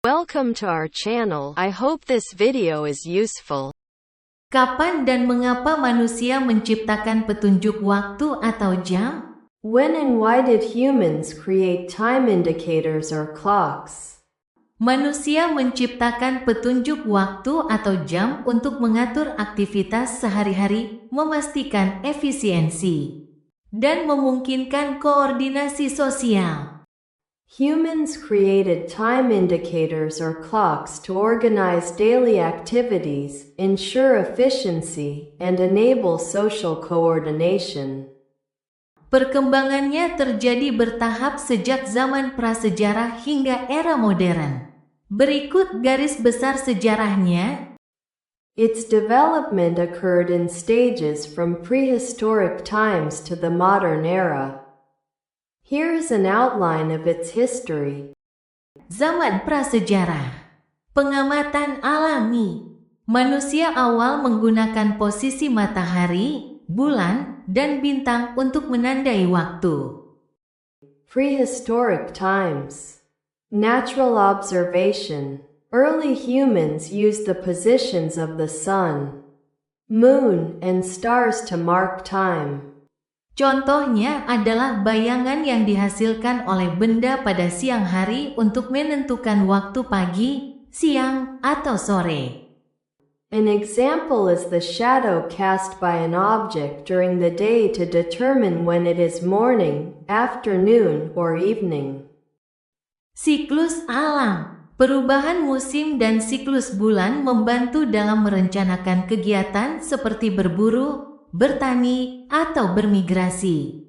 Welcome to our channel. I hope this video is useful. Kapan dan mengapa manusia menciptakan petunjuk waktu atau jam? When and why did humans create time indicators or clocks? Manusia menciptakan petunjuk waktu atau jam untuk mengatur aktivitas sehari-hari, memastikan efisiensi, dan memungkinkan koordinasi sosial. Humans created time indicators or clocks to organize daily activities, ensure efficiency, and enable social coordination. Perkembangannya terjadi bertahap sejak zaman prasejarah hingga era modern. Berikut garis besar sejarahnya. Its development occurred in stages from prehistoric times to the modern era. Here is an outline of its history. Zaman prasejarah. Pengamatan alami. Manusia awal menggunakan posisi matahari, bulan, dan bintang untuk menandai waktu. Prehistoric times. Natural observation. Early humans used the positions of the sun, moon, and stars to mark time. Contohnya adalah bayangan yang dihasilkan oleh benda pada siang hari untuk menentukan waktu pagi, siang, atau sore. An example is the shadow cast by an object during the day to determine when it is morning, afternoon, or evening. Siklus alam. Perubahan musim dan siklus bulan membantu dalam merencanakan kegiatan seperti berburu, bertani, atau bermigrasi.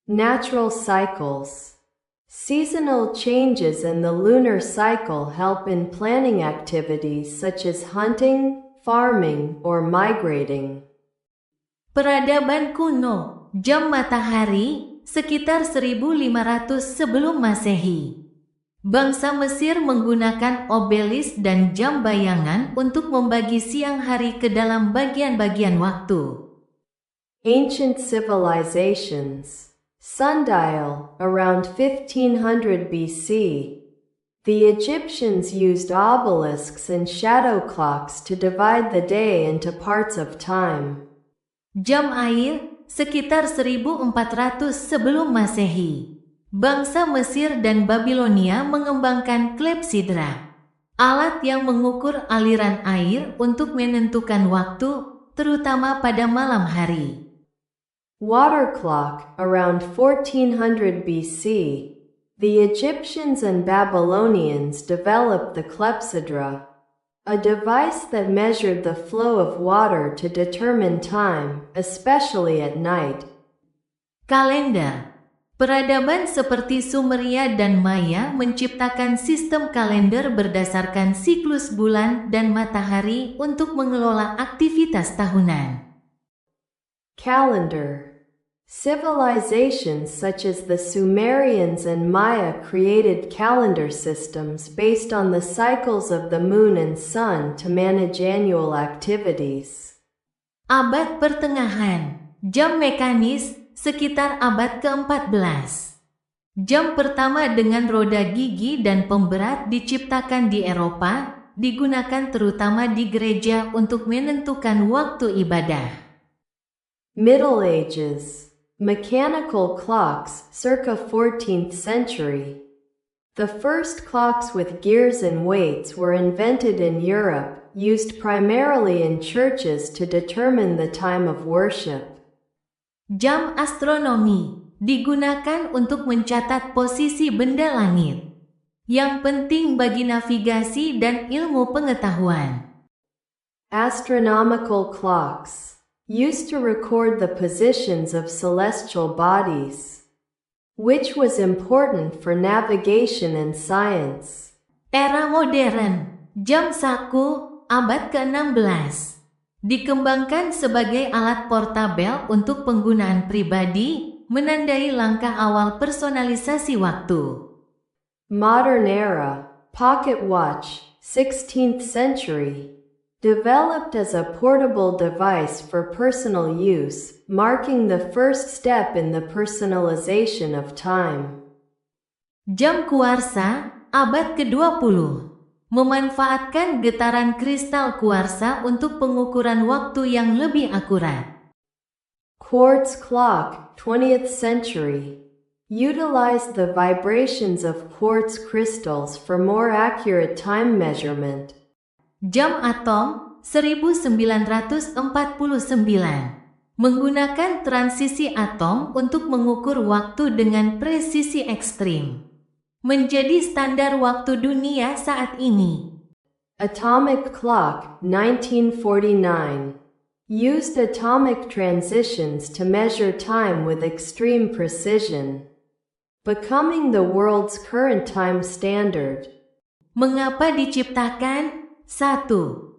Natural cycles. Seasonal changes in the lunar cycle help in planning activities such as hunting, farming, or migrating. Peradaban kuno, jam matahari, sekitar 1500 sebelum Masehi. Bangsa Mesir menggunakan obelis dan jam bayangan untuk membagi siang hari ke dalam bagian-bagian waktu. Ancient civilizations. Sundial, around 1500 BC. The Egyptians used obelisks and shadow clocks to divide the day into parts of time. Jam air, sekitar 1400 sebelum Masehi. Bangsa Mesir dan Babilonia mengembangkan klepsidra, alat yang mengukur aliran air untuk menentukan waktu, terutama pada malam hari. Water clock, around 1400 BC. The Egyptians and Babylonians developed the clepsydra, a device that measured the flow of water to determine time, especially at night. Kalender. Peradaban seperti Sumeria dan Maya menciptakan sistem kalender berdasarkan siklus bulan dan matahari untuk mengelola aktivitas tahunan. Calendar. Civilizations such as the Sumerians and Maya created calendar systems based on the cycles of the moon and sun to manage annual activities. Abad Pertengahan. Jam mekanis, sekitar abad ke-14. Jam pertama dengan roda gigi dan pemberat diciptakan di Eropa, digunakan terutama di gereja untuk menentukan waktu ibadah. Middle Ages. Mechanical clocks, circa 14th century. The first clocks with gears and weights were invented in Europe, used primarily in churches to determine the time of worship. Jam astronomi digunakan untuk mencatat posisi benda langit, yang penting bagi navigasi dan ilmu pengetahuan. Astronomical clocks used to record the positions of celestial bodies, which was important for navigation and science. Era modern, jam saku, abad ke-16. Dikembangkan sebagai alat portabel untuk penggunaan pribadi, menandai langkah awal personalisasi waktu. Modern era, pocket watch, 16th century. Developed as a portable device for personal use, marking the first step in the personalization of time. Jam kuarsa, abad ke-20, memanfaatkan getaran kristal kuarsa untuk pengukuran waktu yang lebih akurat. Quartz clock, 20th century. Utilized the vibrations of quartz crystals for more accurate time measurement. Jam atom, 1949. Menggunakan transisi atom untuk mengukur waktu dengan presisi ekstrim. Menjadi standar waktu dunia saat ini. Atomic clock, 1949. Used atomic transitions to measure time with extreme precision, becoming the world's current time standard. Mengapa diciptakan? 1.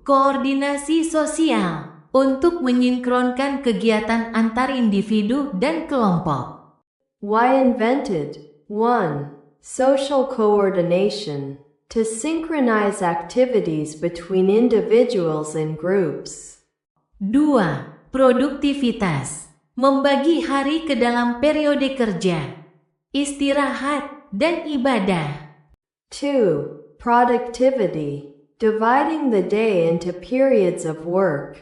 Koordinasi sosial untuk menyinkronkan kegiatan antar individu dan kelompok. Why invented? 1. Social coordination, to synchronize activities between individuals and groups. 2. Produktivitas, membagi hari ke dalam periode kerja, istirahat, dan ibadah. 2. Productivity, dividing the day into periods of work,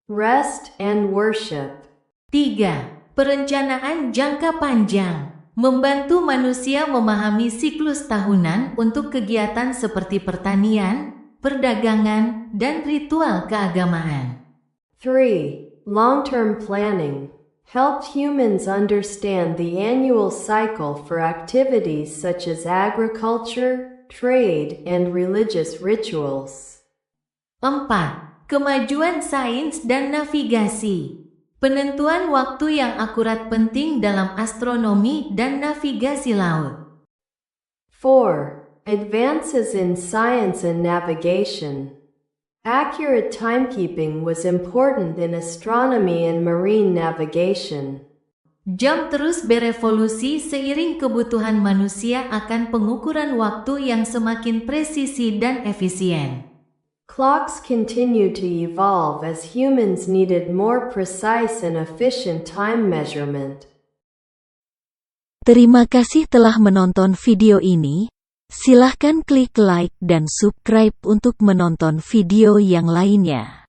rest, and worship. 3. Perencanaan jangka panjang, membantu manusia memahami siklus tahunan untuk kegiatan seperti pertanian, perdagangan, dan ritual keagamaan. 3. Long-term planning, helped humans understand the annual cycle for activities such as agriculture, trade, and religious rituals. 4. Kemajuan sains dan navigasi, penentuan waktu yang akurat penting dalam astronomi dan navigasi laut. 4. Advances in science and navigation. Accurate timekeeping was important in astronomy and marine navigation. Jam terus berevolusi seiring kebutuhan manusia akan pengukuran waktu yang semakin presisi dan efisien. Clocks continued to evolve as humans needed more precise and efficient time measurement. Terima kasih telah menonton video ini. Silahkan klik like dan subscribe untuk menonton video yang lainnya.